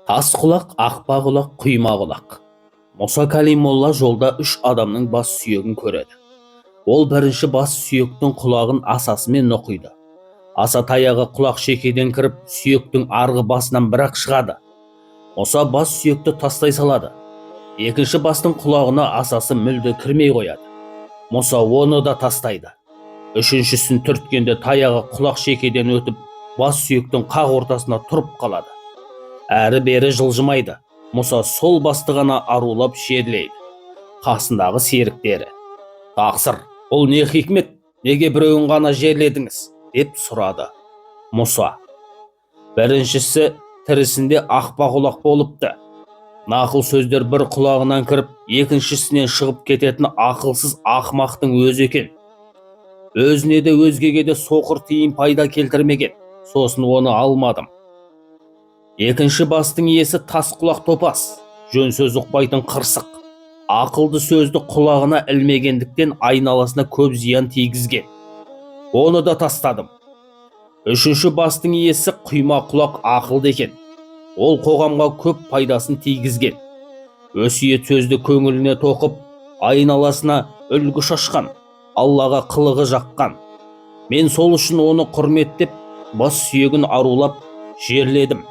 Тас құлақ, ақпа құлақ, құйма құлақ. Мұса Калимолла жолда үш адамның бас сүйегін көреді. Ол бірінші бас сүйектің құлағын асасымен нұқиды. Аса таяғы құлақ шекеден кіріп, сүйектің арғы басынан бірақ шығады. Мұса бас сүйекті тастай салады. Екінші бастың құлағына асасы мүлде кірмей қояды. Мұса оны да тастайды. Үшіншісін түрткенде таяғы құлақ шекеден өтіп, бас сүйектің қақ ортасына тұрып қалады. Әрі-бері жылжымайды. Мұса сол басты ғана арулап жерлейді. Қасындағы серіктері: «Тақсыр, бұл не хикмет? Неге біреуін ғана жерледіңіз?» деп сұрады. Мұса: «Біріншісі тірісінде ақпа құлақ болыпты. Нақыл сөздер бір құлағынан кіріп, екіншісінен шығып кететін ақылсыз ақымақтың өзі екен. Өзіне де өзгеге де соқыр тиын пайда келтірмеген. Сосын оны алмадым. Екінші бастың иесі тас құлақ топас, жөн сөз ұқпайтын қырсық. Ақылды сөзді құлағына ілмегендіктен айналасына көп зиян тигізген. Оны да тастадым. Үшінші бастың иесі құйма құлақ ақылды екен. Ол қоғамға көп пайдасын тигізген. Өсиет сөзді көңіліне тоқып, айналасына үлгі шашқан, Аллаға қылығы жаққан. Мен сол үшін оны құрметтеп, бас сүйегін арулап жерледім.